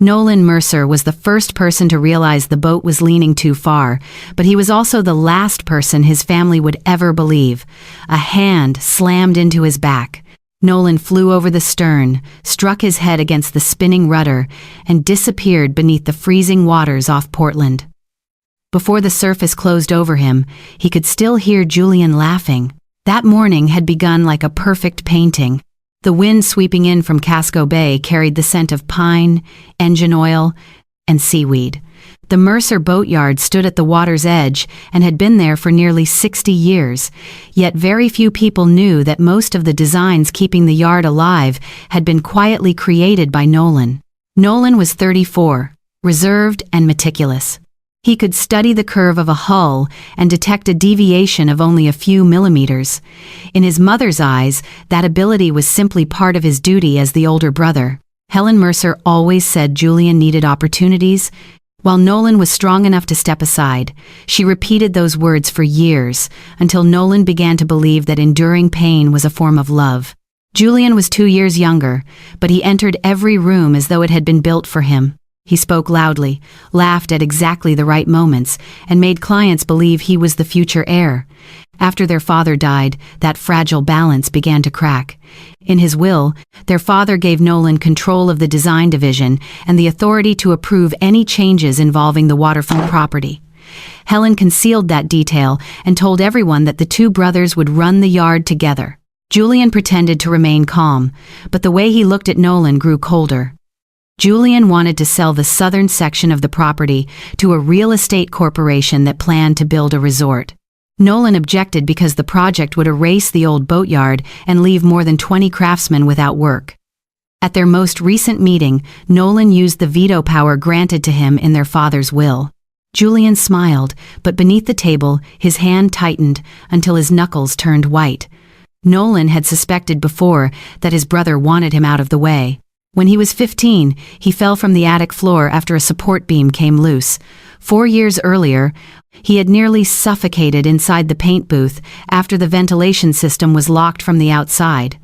Nolan Mercer was the first person to realize the boat was leaning too far, but he was also the last person his family would ever believe. A hand slammed into his back. Nolan flew over the stern, struck his head against the spinning rudder, and disappeared beneath the freezing waters off Portland. Before the surface closed over him, he could still hear Julian laughing. That morning had begun like a perfect painting. The wind sweeping in from Casco Bay carried the scent of pine, engine oil, and seaweed. The Mercer Boatyard stood at the water's edge and had been there for nearly 60 years, yet very few people knew that most of the designs keeping the yard alive had been quietly created by Nolan. Nolan was 34, reserved and meticulous. He could study the curve of a hull and detect a deviation of only a few millimeters. In his mother's eyes, that ability was simply part of his duty as the older brother. Helen Mercer always said Julian needed opportunities. While Nolan was strong enough to step aside, she repeated those words for years, until Nolan began to believe that enduring pain was a form of love. Julian was 2 years younger, but he entered every room as though it had been built for him. He spoke loudly, laughed at exactly the right moments, and made clients believe he was the future heir. After their father died, that fragile balance began to crack. In his will, their father gave Nolan control of the design division and the authority to approve any changes involving the waterfront property. Helen concealed that detail and told everyone that the two brothers would run the yard together. Julian pretended to remain calm, but the way he looked at Nolan grew colder. Julian wanted to sell the southern section of the property to a real estate corporation that planned to build a resort. Nolan objected because the project would erase the old boatyard and leave more than 20 craftsmen without work. At their most recent meeting, Nolan used the veto power granted to him in their father's will. Julian smiled, but beneath the table, his hand tightened until his knuckles turned white. Nolan had suspected before that his brother wanted him out of the way. When he was 15, he fell from the attic floor after a support beam came loose. 4 years earlier, he had nearly suffocated inside the paint booth after the ventilation system was locked from the outside.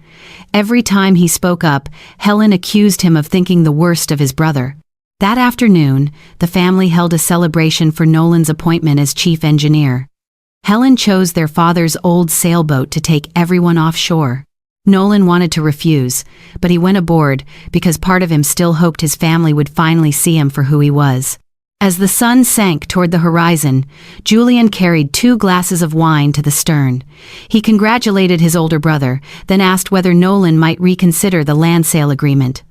Every time he spoke up, Helen accused him of thinking the worst of his brother. That afternoon, the family held a celebration for Nolan's appointment as chief engineer. Helen chose their father's old sailboat to take everyone offshore. Nolan wanted to refuse, but he went aboard because part of him still hoped his family would finally see him for who he was. As the sun sank toward the horizon, Julian carried 2 glasses of wine to the stern. He congratulated his older brother, then asked whether Nolan might reconsider the land sale agreement.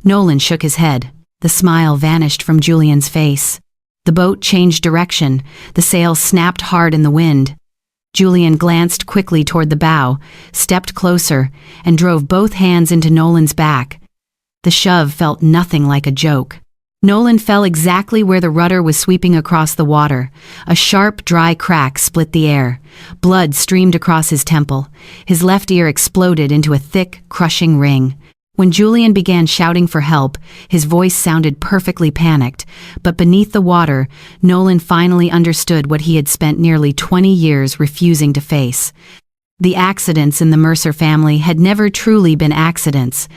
Nolan shook his head. The smile vanished from Julian's face. The boat changed direction. The sail snapped hard in the wind. Julian glanced quickly toward the bow, stepped closer, and drove both hands into Nolan's back. The shove felt nothing like a joke. Nolan fell exactly where the rudder was sweeping across the water. A sharp, dry crack split the air. Blood streamed across his temple. His left ear exploded into a thick, crushing ring. When Julian began shouting for help, his voice sounded perfectly panicked, but beneath the water, Nolan finally understood what he had spent nearly 20 years refusing to face. The accidents in the Mercer family had never truly been accidents.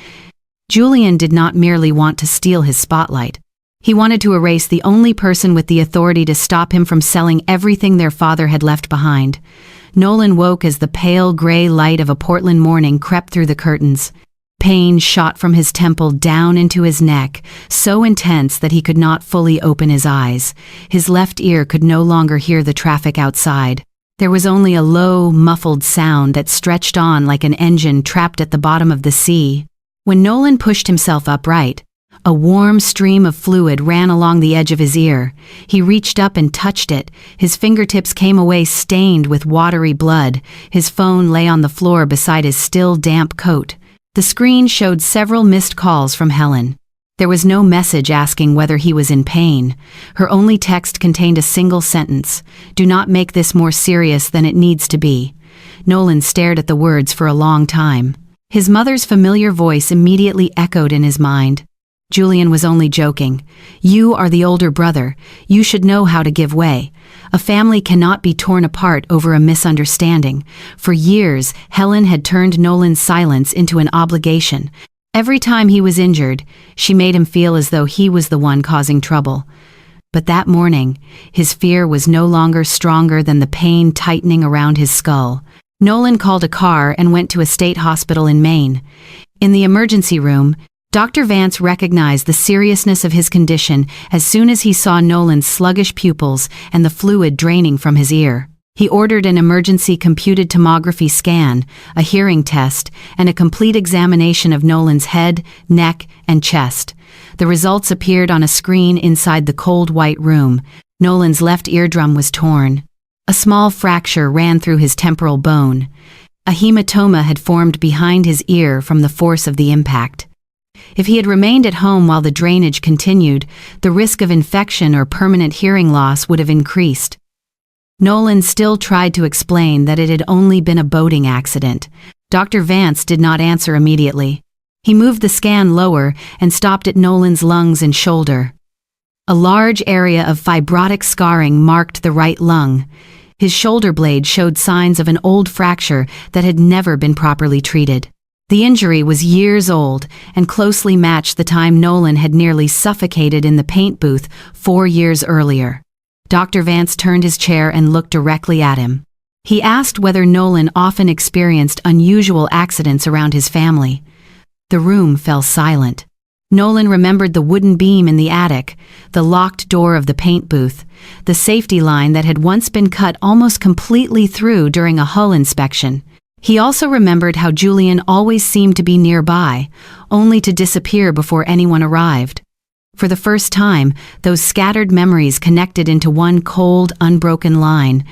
Julian did not merely want to steal his spotlight. He wanted to erase the only person with the authority to stop him from selling everything their father had left behind. Nolan woke as the pale gray light of a Portland morning crept through the curtains. Pain shot from his temple down into his neck, so intense that he could not fully open his eyes. His left ear could no longer hear the traffic outside. There was only a low, muffled sound that stretched on like an engine trapped at the bottom of the sea. When Nolan pushed himself upright, a warm stream of fluid ran along the edge of his ear. He reached up and touched it. His fingertips came away stained with watery blood. His phone lay on the floor beside his still damp coat. The screen showed several missed calls from Helen. There was no message asking whether he was in pain. Her only text contained a single sentence: "Do not make this more serious than it needs to be." Nolan stared at the words for a long time. His mother's familiar voice immediately echoed in his mind. Julian was only joking. "You are the older brother. You should know how to give way. A family cannot be torn apart over a misunderstanding." For years, Helen had turned Nolan's silence into an obligation. Every time he was injured, she made him feel as though he was the one causing trouble. But that morning, his fear was no longer stronger than the pain tightening around his skull. Nolan called a car and went to a state hospital in Maine. In the emergency room, Dr. Vance recognized the seriousness of his condition as soon as he saw Nolan's sluggish pupils and the fluid draining from his ear. He ordered an emergency computed tomography scan, a hearing test, and a complete examination of Nolan's head, neck, and chest. The results appeared on a screen inside the cold white room. Nolan's left eardrum was torn. A small fracture ran through his temporal bone. A hematoma had formed behind his ear from the force of the impact. If he had remained at home while the drainage continued, the risk of infection or permanent hearing loss would have increased. Nolan still tried to explain that it had only been a boating accident. Dr. Vance did not answer immediately. He moved the scan lower and stopped at Nolan's lungs and shoulder. A large area of fibrotic scarring marked the right lung. His shoulder blade showed signs of an old fracture that had never been properly treated. The injury was years old and closely matched the time Nolan had nearly suffocated in the paint booth 4 years earlier. Dr. Vance turned his chair and looked directly at him. He asked whether Nolan often experienced unusual accidents around his family. The room fell silent. Nolan remembered the wooden beam in the attic, the locked door of the paint booth, the safety line that had once been cut almost completely through during a hull inspection. He also remembered how Julian always seemed to be nearby, only to disappear before anyone arrived. For the first time, those scattered memories connected into one cold, unbroken line.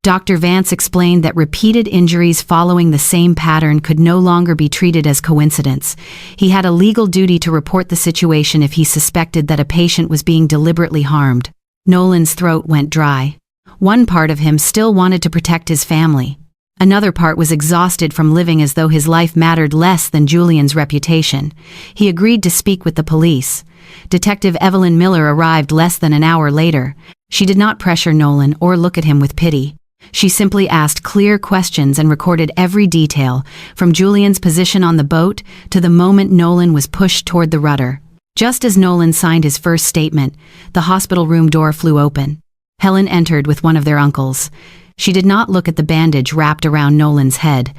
Dr. Vance explained that repeated injuries following the same pattern could no longer be treated as coincidence. He had a legal duty to report the situation if he suspected that a patient was being deliberately harmed. Nolan's throat went dry. One part of him still wanted to protect his family. Another part was exhausted from living as though his life mattered less than Julian's reputation. He agreed to speak with the police. Detective Evelyn Miller arrived less than an hour later. She did not pressure Nolan or look at him with pity. She simply asked clear questions and recorded every detail, from Julian's position on the boat to the moment Nolan was pushed toward the rudder. Just as Nolan signed his first statement, the hospital room door flew open. Helen entered with one of their uncles. She did not look at the bandage wrapped around Nolan's head.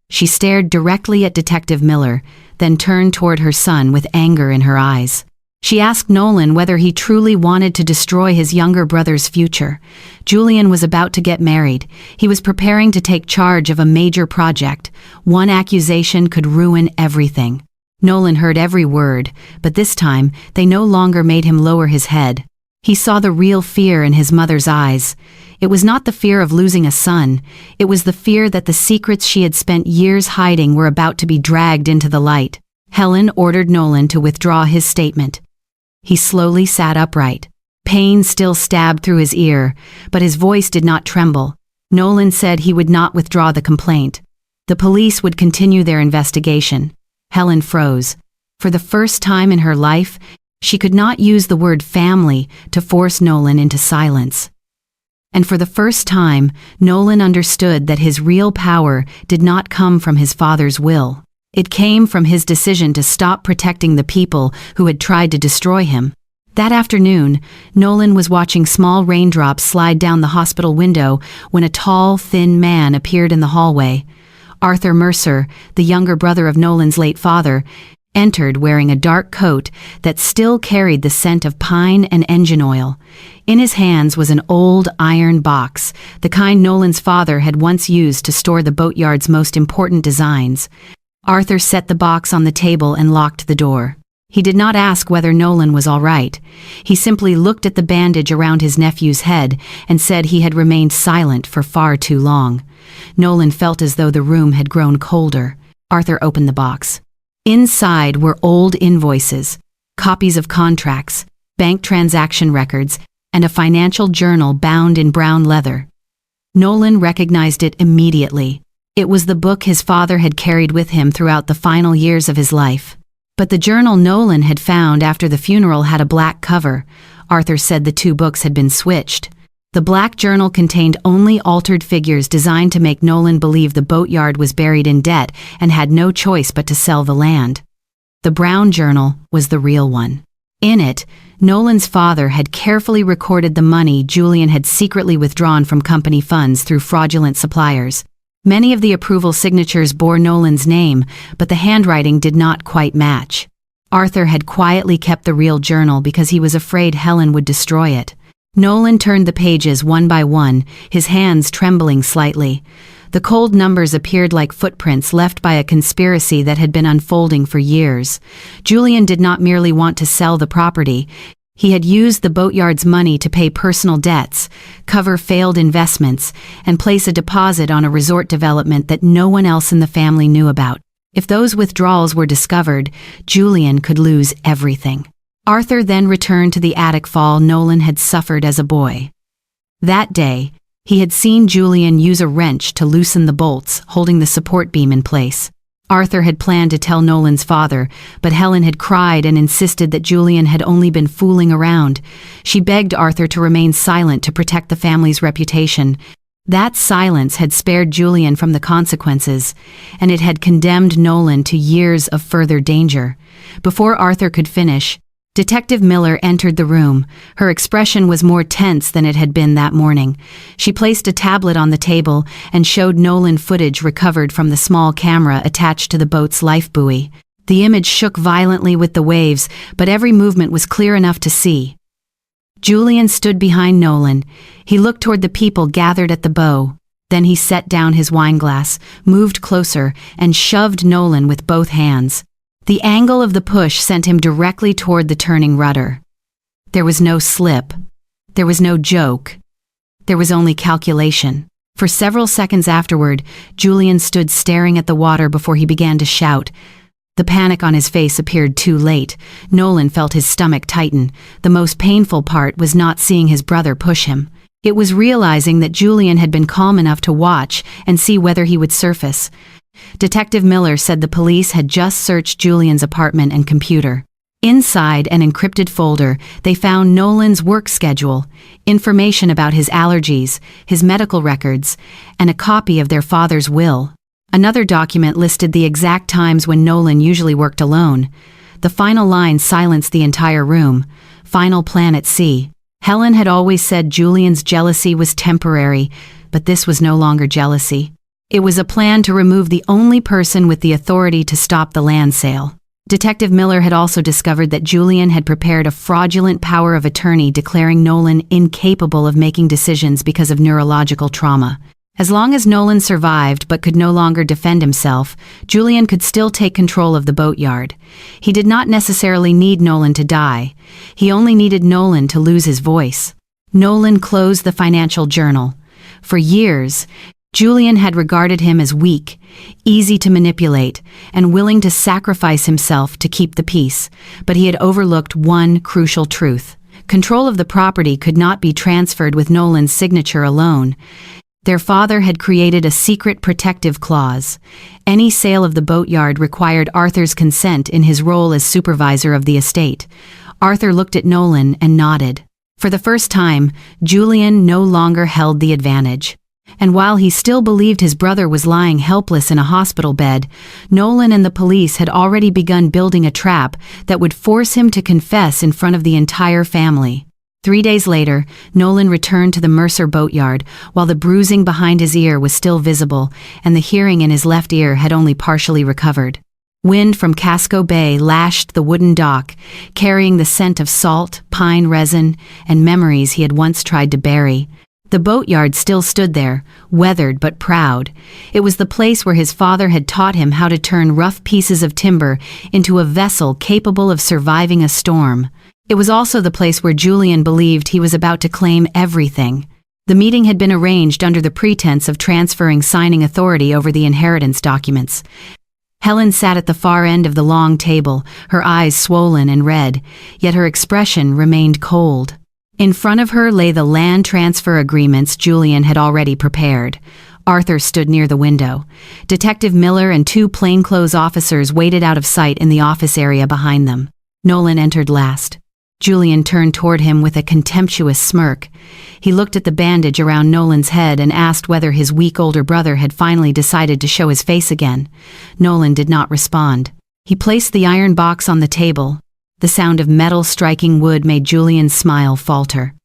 She stared directly at Detective Miller, then turned toward her son with anger in her eyes. She asked Nolan whether he truly wanted to destroy his younger brother's future. Julian was about to get married. He was preparing to take charge of a major project. One accusation could ruin everything. Nolan heard every word, but this time they no longer made him lower his head. He saw the real fear in his mother's eyes. It was not the fear of losing a son. It was the fear that the secrets she had spent years hiding were about to be dragged into the light. Helen ordered Nolan to withdraw his statement. He slowly sat upright. Pain still stabbed through his ear, but his voice did not tremble. Nolan said he would not withdraw the complaint. The police would continue their investigation. Helen froze. For the first time in her life, she could not use the word family to force Nolan into silence. And for the first time, Nolan understood that his real power did not come from his father's will. It came from his decision to stop protecting the people who had tried to destroy him. That afternoon, Nolan was watching small raindrops slide down the hospital window when a tall, thin man appeared in the hallway. Arthur Mercer, the younger brother of Nolan's late father, entered wearing a dark coat that still carried the scent of pine and engine oil. In his hands was an old iron box, the kind Nolan's father had once used to store the boatyard's most important designs. Arthur set the box on the table and locked the door. He did not ask whether Nolan was all right. He simply looked at the bandage around his nephew's head and said he had remained silent for far too long. Nolan felt as though the room had grown colder. Arthur opened the box. Inside were old invoices, copies of contracts, bank transaction records, and a financial journal bound in brown leather. Nolan recognized it immediately. It was the book his father had carried with him throughout the final years of his life. But the journal Nolan had found after the funeral had a black cover. Arthur said the two books had been switched. The black journal contained only altered figures designed to make Nolan believe the boatyard was buried in debt and had no choice but to sell the land. The brown journal was the real one. In it, Nolan's father had carefully recorded the money Julian had secretly withdrawn from company funds through fraudulent suppliers. Many of the approval signatures bore Nolan's name, but the handwriting did not quite match. Arthur had quietly kept the real journal because he was afraid Helen would destroy it. Nolan turned the pages one by one, his hands trembling slightly. The cold numbers appeared like footprints left by a conspiracy that had been unfolding for years. Julian did not merely want to sell the property. He had used the Boatyard's money to pay personal debts, cover failed investments, and place a deposit on a resort development that no one else in the family knew about. If those withdrawals were discovered, Julian could lose everything. Arthur then returned to the attic fall Nolan had suffered as a boy. That day, he had seen Julian use a wrench to loosen the bolts holding the support beam in place. Arthur had planned to tell Nolan's father, but Helen had cried and insisted that Julian had only been fooling around. She begged Arthur to remain silent to protect the family's reputation. That silence had spared Julian from the consequences, and it had condemned Nolan to years of further danger. Before Arthur could finish, Detective Miller entered the room. Her expression was more tense than it had been that morning. She placed a tablet on the table and showed Nolan footage recovered from the small camera attached to the boat's life buoy. The image shook violently with the waves, but every movement was clear enough to see. Julian stood behind Nolan. He looked toward the people gathered at the bow. Then he set down his wineglass, moved closer, and shoved Nolan with both hands. The angle of the push sent him directly toward the turning rudder. There was no slip. There was no joke. There was only calculation. For several seconds afterward, Julian stood staring at the water before he began to shout. The panic on his face appeared too late. Nolan felt his stomach tighten. The most painful part was not seeing his brother push him. It was realizing that Julian had been calm enough to watch and see whether he would surface. Detective Miller said the police had just searched Julian's apartment and computer. Inside an encrypted folder, they found Nolan's work schedule, information about his allergies, his medical records, and a copy of their father's will. Another document listed the exact times when Nolan usually worked alone. The final line silenced the entire room. Final plan at sea. Helen had always said Julian's jealousy was temporary, but this was no longer jealousy. It was a plan to remove the only person with the authority to stop the land sale. Detective Miller had also discovered that Julian had prepared a fraudulent power of attorney declaring Nolan incapable of making decisions because of neurological trauma. As long as Nolan survived but could no longer defend himself, Julian could still take control of the Boatyard. He did not necessarily need Nolan to die. He only needed Nolan to lose his voice. Nolan closed the financial journal. For years, Julian had regarded him as weak, easy to manipulate, and willing to sacrifice himself to keep the peace, but he had overlooked one crucial truth. Control of the property could not be transferred with Nolan's signature alone. Their father had created a secret protective clause. Any sale of the Boatyard required Arthur's consent in his role as supervisor of the estate. Arthur looked at Nolan and nodded. For the first time, Julian no longer held the advantage. And while he still believed his brother was lying helpless in a hospital bed, Nolan and the police had already begun building a trap that would force him to confess in front of the entire family. 3 days later, Nolan returned to the Mercer Boatyard while the bruising behind his ear was still visible and the hearing in his left ear had only partially recovered. Wind from Casco Bay lashed the wooden dock, carrying the scent of salt, pine resin, and memories he had once tried to bury. The Boatyard still stood there, weathered but proud. It was the place where his father had taught him how to turn rough pieces of timber into a vessel capable of surviving a storm. It was also the place where Julian believed he was about to claim everything. The meeting had been arranged under the pretense of transferring signing authority over the inheritance documents. Helen sat at the far end of the long table, her eyes swollen and red, yet her expression remained cold. In front of her lay the land transfer agreements Julian had already prepared. Arthur stood near the window. Detective Miller and 2 plainclothes officers waited out of sight in the office area behind them. Nolan entered last. Julian turned toward him with a contemptuous smirk. He looked at the bandage around Nolan's head and asked whether his weak older brother had finally decided to show his face again. Nolan did not respond. He placed the iron box on the table. The sound of metal striking wood made Julian's smile falter.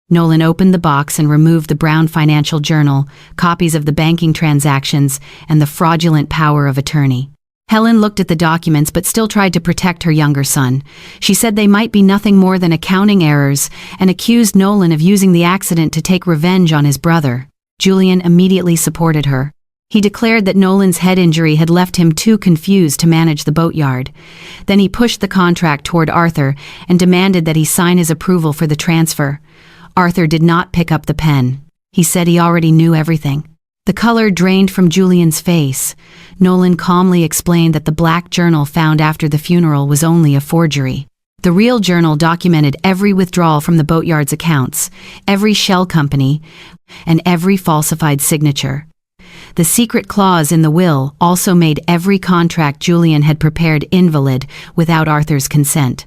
Nolan opened the box and removed the brown financial journal, copies of the banking transactions, and the fraudulent power of attorney. Helen looked at the documents but still tried to protect her younger son. She said they might be nothing more than accounting errors and accused Nolan of using the accident to take revenge on his brother. Julian immediately supported her. He declared that Nolan's head injury had left him too confused to manage the boatyard. Then he pushed the contract toward Arthur and demanded that he sign his approval for the transfer. Arthur did not pick up the pen. He said he already knew everything. The color drained from Julian's face. Nolan calmly explained that the black journal found after the funeral was only a forgery. The real journal documented every withdrawal from the boatyard's accounts, every shell company, and every falsified signature. The secret clause in the will also made every contract Julian had prepared invalid without Arthur's consent.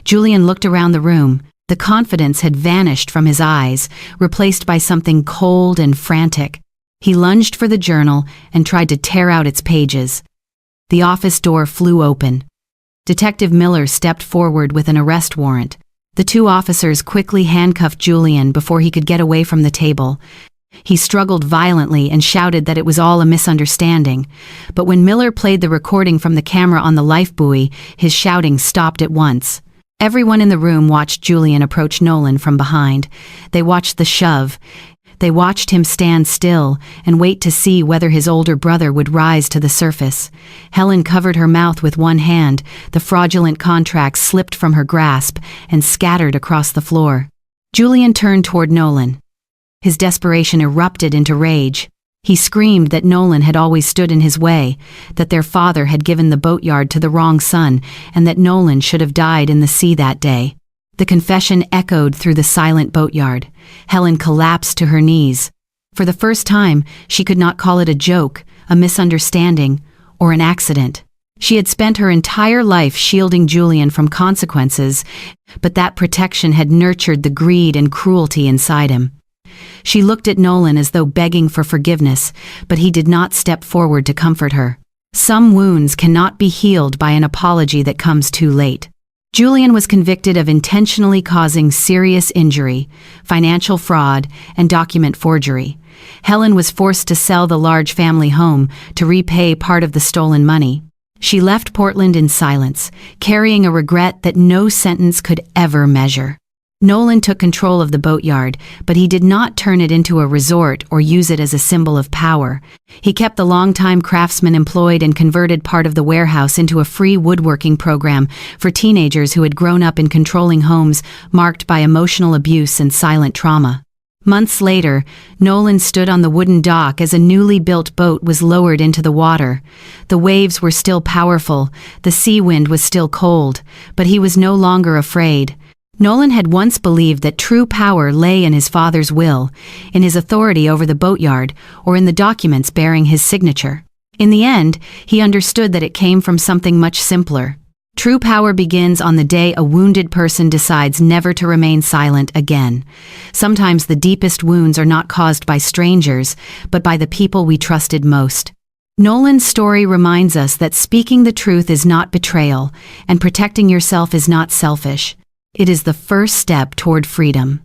Julian looked around the room. The confidence had vanished from his eyes, replaced by something cold and frantic. He lunged for the journal and tried to tear out its pages. The office door flew open. Detective Miller stepped forward with an arrest warrant. The two officers quickly handcuffed Julian before he could get away from the table. He struggled violently and shouted that it was all a misunderstanding. But when Miller played the recording from the camera on the life buoy, his shouting stopped at once. Everyone in the room watched Julian approach Nolan from behind. They watched the shove. They watched him stand still and wait to see whether his older brother would rise to the surface. Helen covered her mouth with one hand. The fraudulent contract slipped from her grasp and scattered across the floor. Julian turned toward Nolan. His desperation erupted into rage. He screamed that Nolan had always stood in his way, that their father had given the boatyard to the wrong son, and that Nolan should have died in the sea that day. The confession echoed through the silent boatyard. Helen collapsed to her knees. For the first time, she could not call it a joke, a misunderstanding, or an accident. She had spent her entire life shielding Julian from consequences, but that protection had nurtured the greed and cruelty inside him. She looked at Nolan as though begging for forgiveness, but he did not step forward to comfort her. Some wounds cannot be healed by an apology that comes too late. Julian was convicted of intentionally causing serious injury, financial fraud, and document forgery. Helen was forced to sell the large family home to repay part of the stolen money. She left Portland in silence, carrying a regret that no sentence could ever measure. Nolan took control of the boatyard, but he did not turn it into a resort or use it as a symbol of power. He kept the longtime craftsmen employed and converted part of the warehouse into a free woodworking program for teenagers who had grown up in controlling homes marked by emotional abuse and silent trauma. Months later, Nolan stood on the wooden dock as a newly built boat was lowered into the water. The waves were still powerful, the sea wind was still cold, but he was no longer afraid. Nolan had once believed that true power lay in his father's will, in his authority over the boatyard, or in the documents bearing his signature. In the end, he understood that it came from something much simpler. True power begins on the day a wounded person decides never to remain silent again. Sometimes the deepest wounds are not caused by strangers, but by the people we trusted most. Nolan's story reminds us that speaking the truth is not betrayal, and protecting yourself is not selfish. It is the first step toward freedom.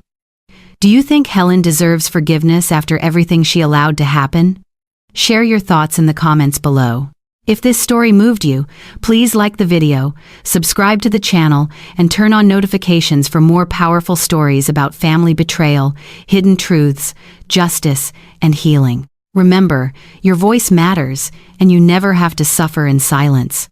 Do you think Helen deserves forgiveness after everything she allowed to happen? Share your thoughts in the comments below. If this story moved you, please like the video, subscribe to the channel, and turn on notifications for more powerful stories about family betrayal, hidden truths, justice, and healing. Remember, your voice matters, and you never have to suffer in silence.